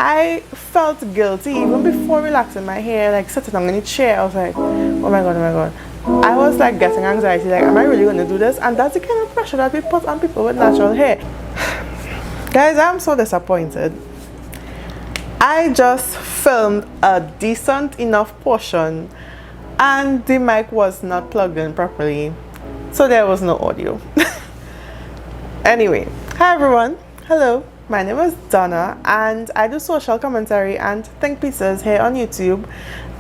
I felt guilty even before relaxing my hair, like sitting down in the chair. I was like, oh my god, oh my god. I was like getting anxiety, like, am I really going to do this? And that's the kind of pressure that we put on people with natural hair. Guys, I'm so disappointed. I just filmed a decent enough portion and the mic was not plugged in properly, so there was no audio. Anyway, hi everyone, hello, my name is Donna and I do social commentary and think pieces here on YouTube,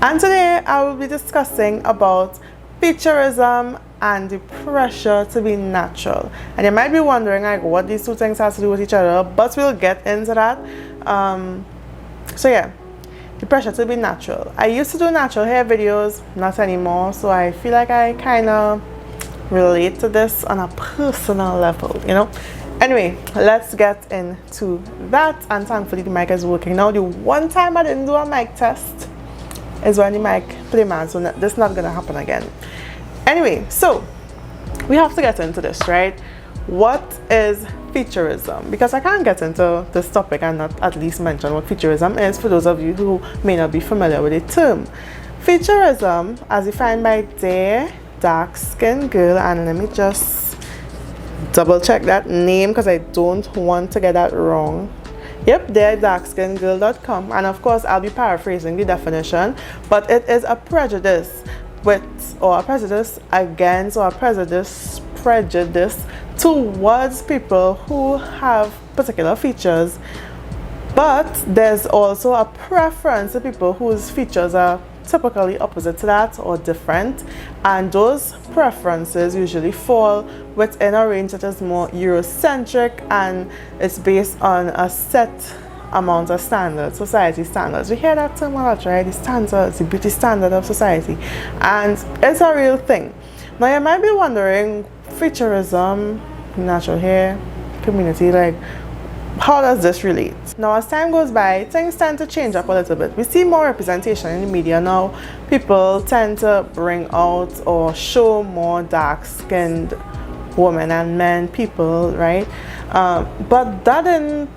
and today I will be discussing about featurism and the pressure to be natural. And you might be wondering like what these two things have to do with each other, but we'll get into that. So yeah, the pressure to be natural. I used to do natural hair videos, not anymore, so I feel like I kind of relate to this on a personal level, you know. Anyway, let's get into that, and thankfully the mic is working now. The one time I didn't do a mic test is when the mic played mad, so this is not gonna happen again. Anyway, so we have to get into this, right? What is featurism? Because I can't get into this topic and not at least mention what featurism is for those of you who may not be familiar with the term. Featurism, as defined by their dark-skinned girl, and let me just double check that name because I don't want to get that wrong. Yep, they're darkskinnedgirl.com, and of course I'll be paraphrasing the definition, but it is a prejudice with, or a prejudice against, or a prejudice towards people who have particular features, but there's also a preference to people whose features are typically opposite to that or different, and those preferences usually fall within a range that is more Eurocentric, and it's based on a set amount of standards, society standards. We hear that term a lot, right? The standards, the beauty standard of society, and it's a real thing. Now you might be wondering, featurism, natural hair community, like how does this relate? Now as time goes by, things tend to change up a little bit. We see more representation in the media now. People tend to bring out or show more dark-skinned women and men, people, right? But that didn't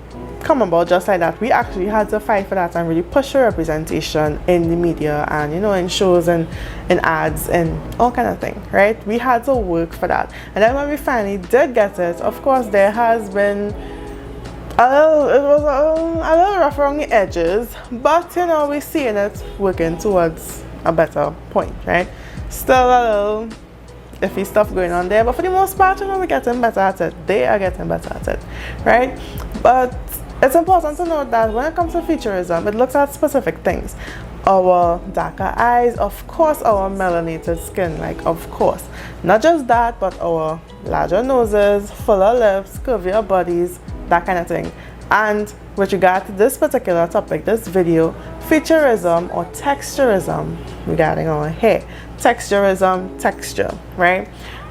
come about just like that. We actually had to fight for that and really push for representation in the media and, you know, in shows and in ads and all kind of thing, right? We had to work for that, and then when we finally did get it, of course there has been it was a little rough around the edges, but you know, we're seeing it working towards a better point, right? Still a little iffy stuff going on there, but for the most part, you know, we're getting better at it. They are getting better at it, right? But it's important to note that when it comes to featurism, it looks at specific things. Our darker eyes, of course, our melanated skin, like of course. Not just that, but our larger noses, fuller lips, curvier bodies, that kind of thing. And with regard to this particular topic, this video, featurism or texturism regarding our hair. Texturism, texture, right?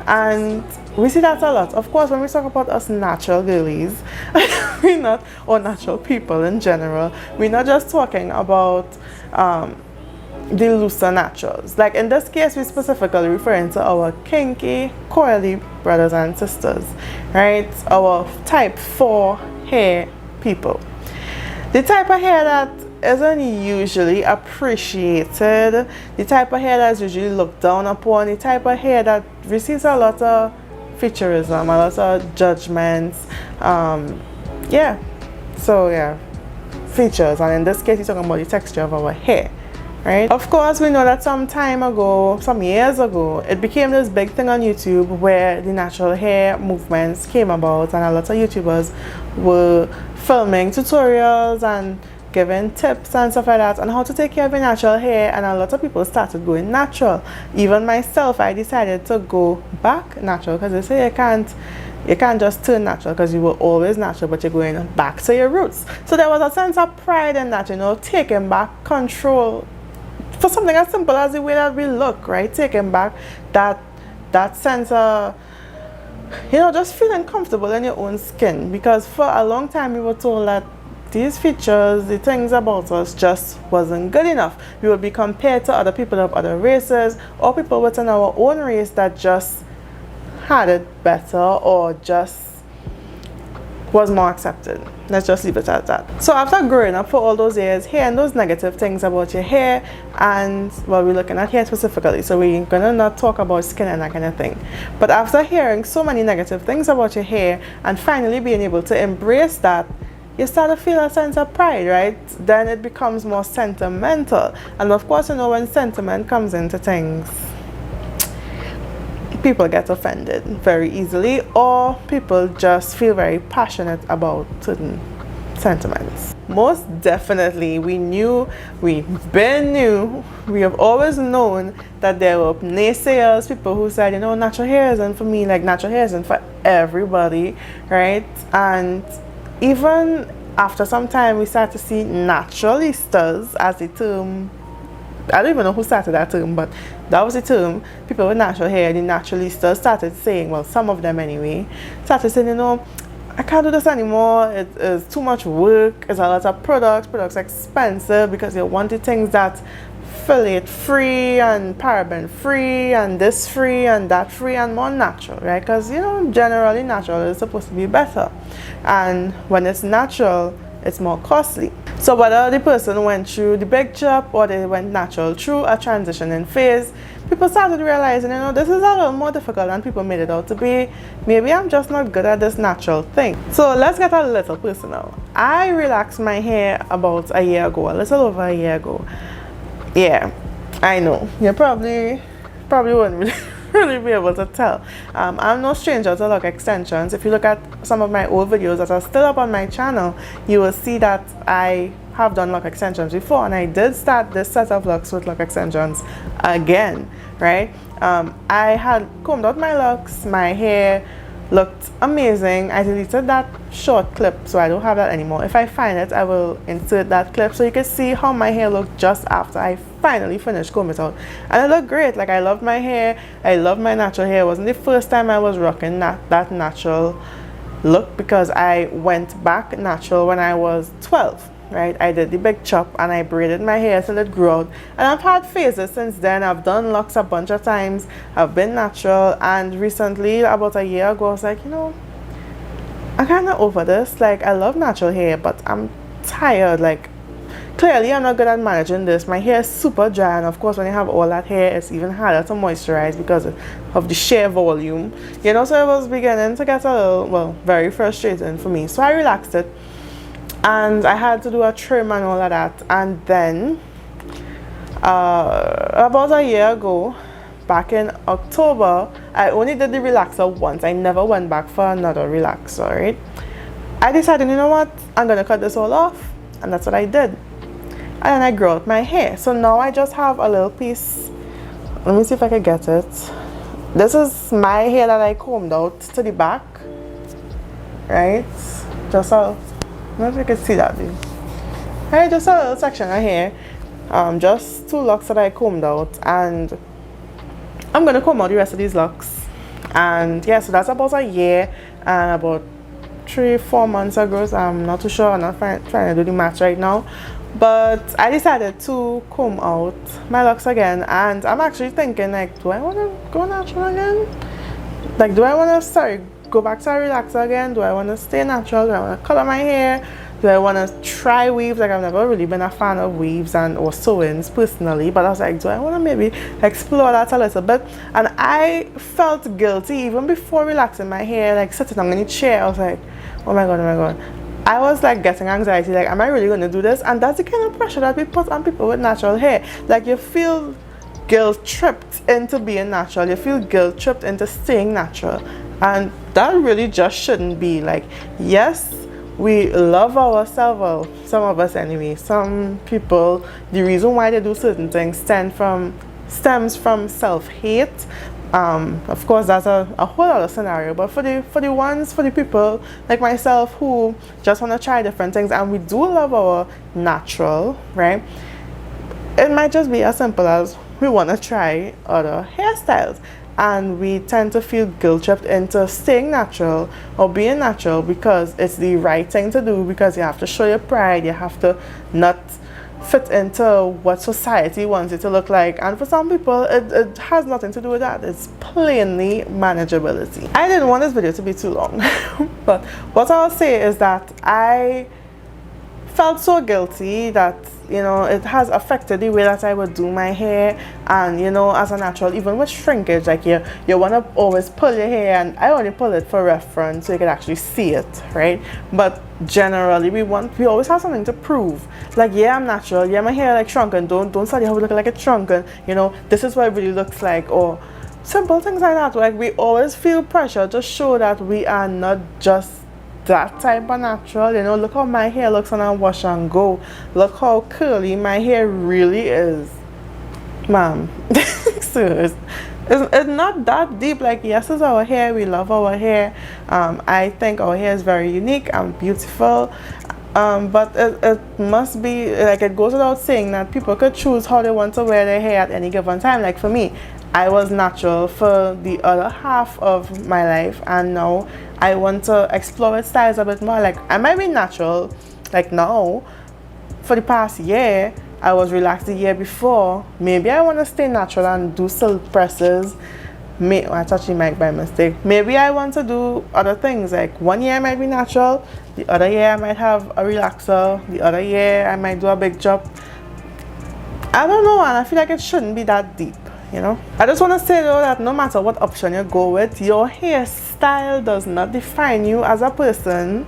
And we see that a lot. Of course, when we talk about us natural girlies, we're not, or natural people in general, we're not just talking about the looser naturals. Like in this case, we're specifically referring to our kinky, coily brothers and sisters, right? Our type 4 hair people. The type of hair that isn't usually appreciated, the type of hair that's usually looked down upon, the type of hair that receives a lot of featurism, a lot of judgments. Yeah, so yeah, features, and in this case, you're talking about the texture of our hair, right? Of course, we know that some time ago, some years ago, it became this big thing on YouTube where the natural hair movements came about, and a lot of YouTubers were filming tutorials and giving tips and stuff like that on how to take care of your natural hair, and a lot of people started going natural. Even myself, I decided to go back natural, because they say you can't just turn natural because you were always natural, but you're going back to your roots. So there was a sense of pride in that, you know, taking back control for something as simple as the way that we look, right? Taking back that sense of, you know, just feeling comfortable in your own skin, because for a long time we were told that these features, the things about us just wasn't good enough. We would be compared to other people of other races, or people within our own race that just had it better, or just was more accepted. Let's just leave it at that. So after growing up for all those years, hearing those negative things about your hair, and well, we're looking at hair specifically, so we're gonna not talk about skin and that kind of thing. But after hearing so many negative things about your hair and finally being able to embrace that, you start to feel a sense of pride, right? Then it becomes more sentimental. And of course, you know, when sentiment comes into things, people get offended very easily, or people just feel very passionate about certain sentiments. Most definitely, we have always known that there were naysayers, people who said, you know, natural hair isn't for me, like natural hair isn't for everybody, right? And even after some time, we start to see naturalistas, as the term, I don't even know who started that term, but that was the term. People with natural hair, the naturalistas, started saying, well, some of them anyway, started saying, you know, I can't do this anymore, it is too much work, it's a lot of products expensive, because you wanted things that phthalate free and paraben free and this free and that free and more natural, right? Because, you know, generally natural is supposed to be better, and when it's natural, it's more costly. So whether the person went through the big chop or they went natural through a transitioning phase, people started realizing, you know, this is a little more difficult than people made it out to be. Maybe I'm just not good at this natural thing. So let's get a little personal. I relaxed my hair about a year ago, a little over a year ago. Yeah, I know. You probably wouldn't really be able to tell. I'm no stranger to lock extensions. If you look at some of my old videos that are still up on my channel, you will see that I have done lock extensions before, and I did start this set of locks with lock extensions again, right? I had combed out my locks, my hair looked amazing. I deleted that short clip, so I don't have that anymore. If I find it, I will insert that clip so you can see how my hair looked just after I finally finished combing it out. And it looked great. Like, I loved my hair, I love my natural hair. It wasn't the first time I was rocking that natural look, because I went back natural when I was 12. Right, I did the big chop and I braided my hair till it grew out, and I've had phases since then. I've done locks a bunch of times, I've been natural, and recently, about a year ago, I was like, you know, I'm kind of over this. Like, I love natural hair, but I'm tired. Like, clearly I'm not good at managing this. My hair is super dry, and of course when you have all that hair, it's even harder to moisturize because of the sheer volume, you know. So it was beginning to get a little, well, very frustrating for me. So I relaxed it, and I had to do a trim and all of that. And then about a year ago, back in October, I only did the relaxer once. I never went back for another relaxer, right? I decided, you know what, I'm gonna cut this all off, and that's what I did. And then I grew out my hair. So now I just have a little piece. Let me see if I can get it. This is my hair that I combed out to the back, right? Just a, I don't know if you can see that, dude. Right, just a little section of hair, just 2 locks that I combed out, and I'm gonna comb out the rest of these locks. And yeah, so that's about a year and about 3-4 months ago. So I'm not too sure. I'm not trying to do the math right now, but I decided to comb out my locks again, and I'm actually thinking, like, do I want to go natural again? Like, do I want to go back to a relaxer again? Do I want to stay natural? Do I want to color my hair? Do I want to try weaves? Like, I've never really been a fan of weaves or sew-ins personally, but I was like, do I want to maybe explore that a little bit? And I felt guilty even before relaxing my hair, like sitting down in the chair. I was like, oh my god. I was like getting anxiety, like, am I really going to do this? And that's the kind of pressure that we put on people with natural hair. Like, you feel guilt tripped into being natural. You feel guilt tripped into staying natural. And that really just shouldn't be. Like, yes, we love ourselves, well, some of us anyway. Some people, the reason why they do certain things stems from self-hate. Of course, that's a whole other scenario. But for the people like myself who just want to try different things, and we do love our natural, right? It might just be as simple as we want to try other hairstyles, and we tend to feel guilt-tripped into staying natural or being natural because it's the right thing to do, because you have to show your pride, you have to not fit into what society wants it to look like, and for some people it has nothing to do with that. It's plainly manageability. I didn't want this video to be too long but what I'll say is that I felt so guilty that, you know, it has affected the way that I would do my hair. And you know, as a natural, even with shrinkage, like you want to always pull your hair, and I only pull it for reference so you can actually see it, right? But generally we always have something to prove, like, yeah, I'm natural, yeah, my hair like shrunken, don't study how it look like it's shrunken, you know, this is what it really looks like, or simple things like that. Like, we always feel pressure to show that we are not just that type of natural. You know, look how my hair looks on a wash and go, look how curly my hair really is, ma'am. Serious. It's not that deep. Like, yes, it's our hair, we love our hair. I think our hair is very unique and beautiful, but it must be, like, it goes without saying that people could choose how they want to wear their hair at any given time. Like, for me, I was natural for the other half of my life, and now I want to explore its styles a bit more. Like, I might be natural, like, now. For the past year, I was relaxed the year before. Maybe I want to stay natural and do silk presses. I touched the mic by mistake. Maybe I want to do other things. Like, one year I might be natural, the other year I might have a relaxer, the other year I might do a big chop. I don't know, and I feel like it shouldn't be that deep, you know. I just want to say though that no matter what option you go with, your hairstyle does not define you as a person.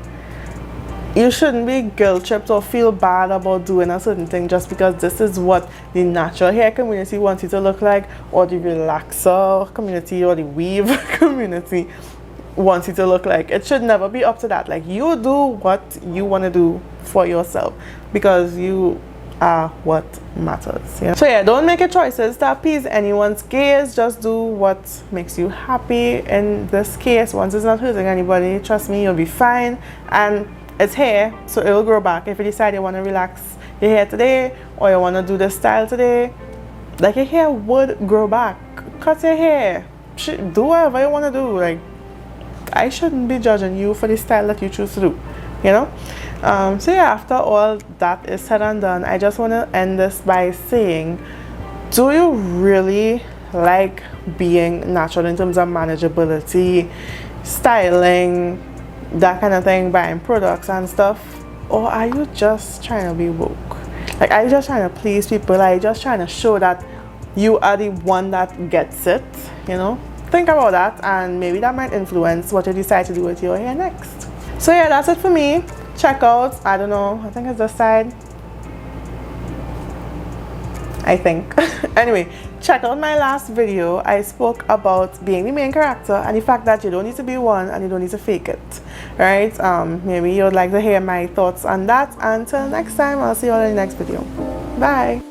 You shouldn't be guilt tripped or feel bad about doing a certain thing just because this is what the natural hair community wants you to look like, or the relaxer community, or the weave community wants you to look like. It should never be up to that. Like, you do what you want to do for yourself, because you are what matters. Yeah. So yeah, don't make your choices to appease anyone's gaze. Just do what makes you happy. In this case, once it's not hurting anybody, trust me, you'll be fine. And it's hair, so it will grow back. If you decide you want to relax your hair today, or you want to do this style today, like, your hair would grow back. Cut your hair, do whatever you want to do. Like, I shouldn't be judging you for the style that you choose to do, you know. So yeah, after all that is said and done, I just want to end this by saying, do you really like being natural in terms of manageability, styling, that kind of thing, buying products and stuff? Or are you just trying to be woke? Like, are you just trying to please people? Are you just trying to show that you are the one that gets it, you know? Think about that, and maybe that might influence what you decide to do with your hair next. So yeah, that's it for me. Check out, I don't know, I think it's this side, I think. Anyway, check out my last video. I spoke about being the main character and the fact that you don't need to be one and you don't need to fake it, right? Maybe you'd like to hear my thoughts on that. Until next time, I'll see you all in the next video. Bye.